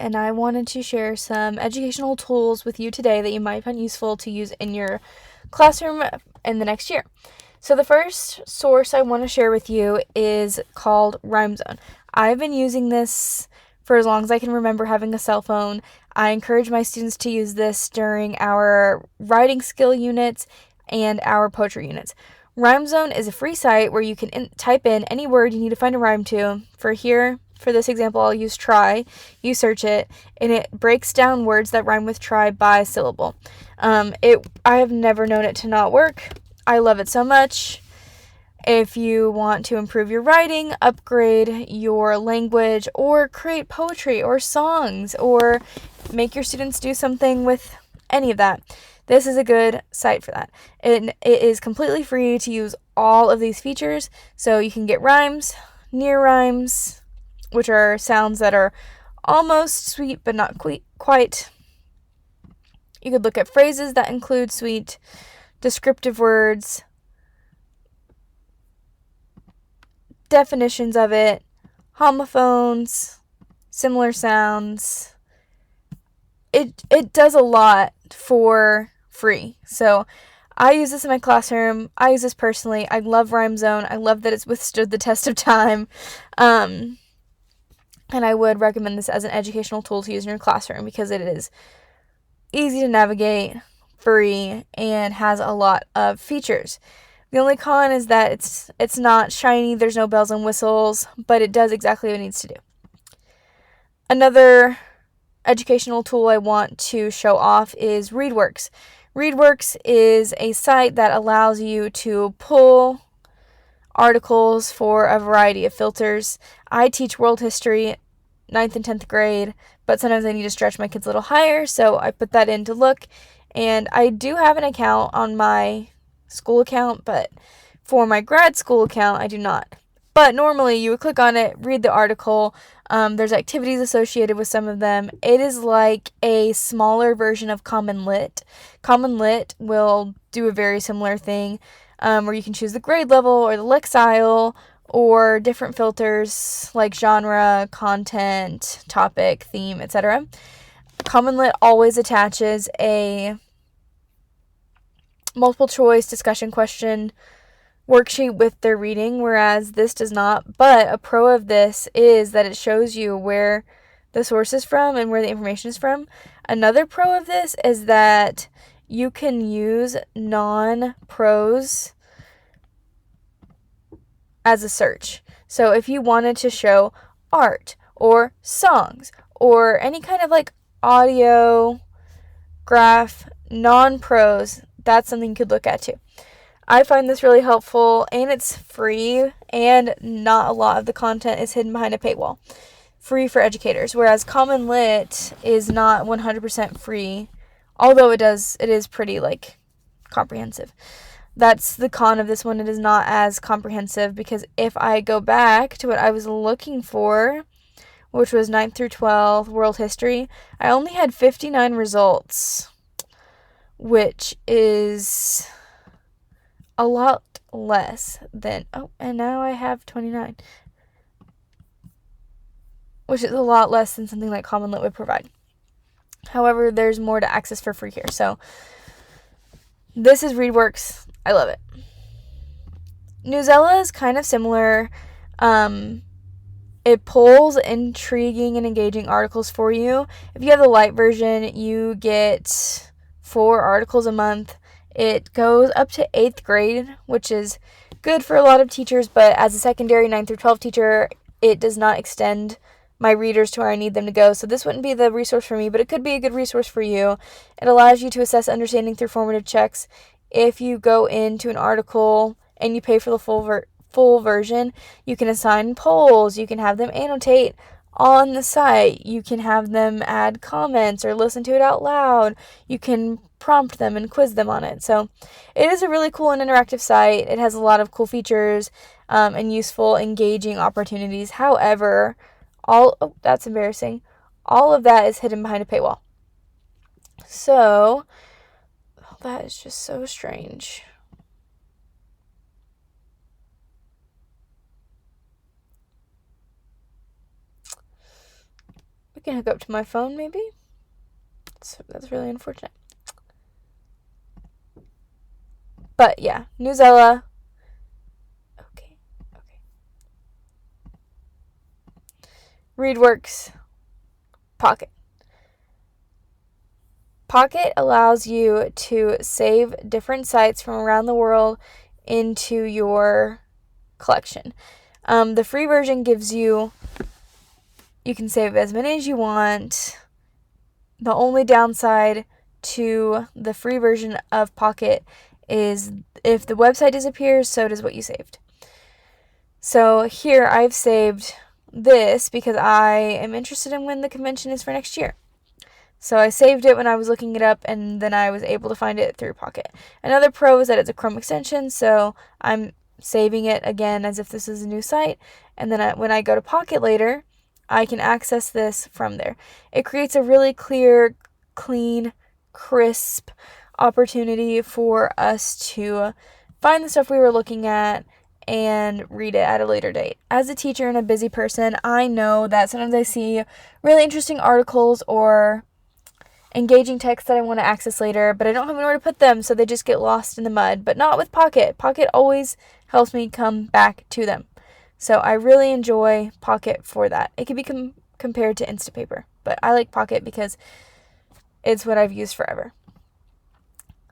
and I wanted to share some educational tools with you today that you might find useful to use in your classroom in the next year. So the first source I want to share with you is called RhymeZone. I've been using this for as long as I can remember having a cell phone. I encourage my students to use this during our writing skill units and our poetry units. RhymeZone is a free site where you can type in any word you need to find a rhyme to. For this example, I'll use try. You search it, and it breaks down words that rhyme with try by syllable. I have never known it to not work. I love it so much. If you want to improve your writing, upgrade your language, or create poetry or songs, or make your students do something with any of that, this is a good site for that. It is completely free to use all of these features, so you can get rhymes, near rhymes, which are sounds that are almost sweet but not quite. You could look at phrases that include sweet, descriptive words, definitions of it, homophones, similar sounds. It does a lot for free. So I use this in my classroom. I use this personally. I love RhymeZone. I love that it's withstood the test of time. And I would recommend this as an educational tool to use in your classroom because it is easy to navigate, free, and has a lot of features. The only con is that it's not shiny, there's no bells and whistles, but it does exactly what it needs to do. Another educational tool I want to show off is ReadWorks. ReadWorks is a site that allows you to pull articles for a variety of filters. I teach world history, 9th and 10th grade, but sometimes I need to stretch my kids a little higher, so I put that in to look. And I do have an account on my school account, but for my grad school account, I do not. But normally you would click on it, read the article. There's activities associated with some of them. It is like a smaller version of Common Lit. Common Lit will do a very similar thing, where you can choose the grade level or the Lexile or different filters like genre, content, topic, theme, etc. Common Lit always attaches a multiple choice discussion question worksheet with their reading, whereas this does not. But a pro of this is that it shows you where the source is from and where the information is from. Another pro of this is that you can use non-prose as a search. So if you wanted to show art or songs or any kind of like audio, graph, non-prose, that's something you could look at too. I find this really helpful, and it's free, and not a lot of the content is hidden behind a paywall. Free for educators, whereas Common Lit is not 100% free, although it is pretty like comprehensive. That's the con of this one. It is not as comprehensive because if I go back to what I was looking for, which was 9th through 12th world history, I only had 59 results, which is a lot less than, and now I have 29, which is a lot less than something like Common Lit would provide. However, there's more to access for free here. So this is ReadWorks. I love it. Newsela is kind of similar. It pulls intriguing and engaging articles for you. If you have the light version, you get 4 articles a month. It goes up to 8th grade, which is good for a lot of teachers, but as a secondary 9th through 12th teacher, it does not extend my readers to where I need them to go. So this wouldn't be the resource for me, but it could be a good resource for you. It allows you to assess understanding through formative checks. If you go into an article and you pay for the full version, you can assign polls, you can have them annotate on the site, you can have them add comments or listen to it out loud, you can prompt them and quiz them on it. So it is a really cool and interactive site. It has a lot of cool features and useful, engaging opportunities. However, that's embarrassing. All of that is hidden behind a paywall. So that is just so strange. I can hook up to my phone, maybe. So that's really unfortunate. But yeah, Newsela. Okay. ReadWorks, Pocket. Pocket allows you to save different sites from around the world into your collection. The free version gives you can save as many as you want. The only downside to the free version of Pocket is if the website disappears, so does what you saved. So here I've saved this because I am interested in when the convention is for next year. So I saved it when I was looking it up, and then I was able to find it through Pocket. Another pro is that it's a Chrome extension, so I'm saving it again as if this is a new site, and then when I go to Pocket later, I can access this from there. It creates a really clear, clean, crisp opportunity for us to find the stuff we were looking at and read it at a later date. As a teacher and a busy person, I know that sometimes I see really interesting articles or engaging text that I want to access later, but I don't have anywhere to put them, so they just get lost in the mud. But not with Pocket. Pocket always helps me come back to them. So I really enjoy Pocket for that. It can be compared to Instapaper, but I like Pocket because it's what I've used forever.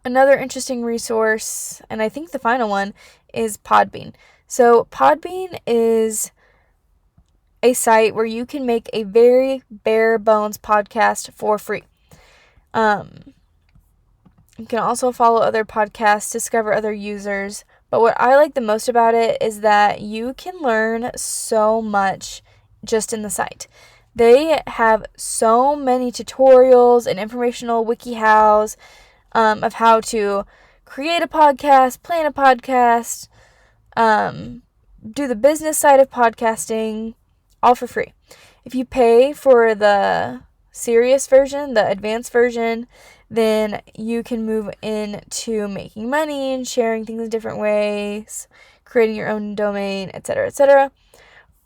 Another interesting resource, and I think the final one, is Podbean. So Podbean is a site where you can make a very bare bones podcast for free. You can also follow other podcasts, discover other users. But what I like the most about it is that you can learn so much just in the site. They have so many tutorials and informational WikiHows of how to create a podcast, plan a podcast, do the business side of podcasting, all for free. If you pay for the serious version, the advanced version, then you can move into making money and sharing things in different ways, creating your own domain, etc., etc.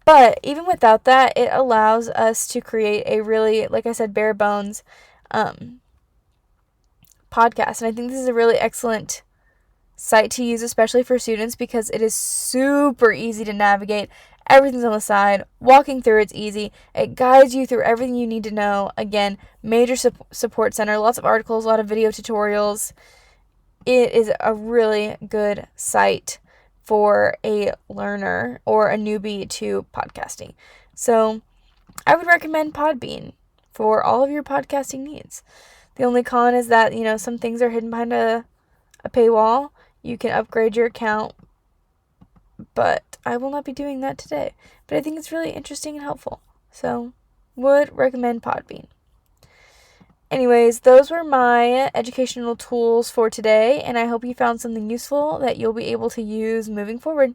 But even without that, it allows us to create a really, like I said, bare bones podcast. And I think this is a really excellent site to use, especially for students, because it is super easy to navigate. Everything's on the side. Walking through it's easy. It guides you through everything you need to know. Again, major support center, lots of articles, a lot of video tutorials. It is a really good site for a learner or a newbie to podcasting. So I would recommend Podbean for all of your podcasting needs. The only con is that, some things are hidden behind a paywall. You can upgrade your account, but I will not be doing that today. But I think it's really interesting and helpful. So, would recommend Podbean. Anyways, those were my educational tools for today, and I hope you found something useful that you'll be able to use moving forward.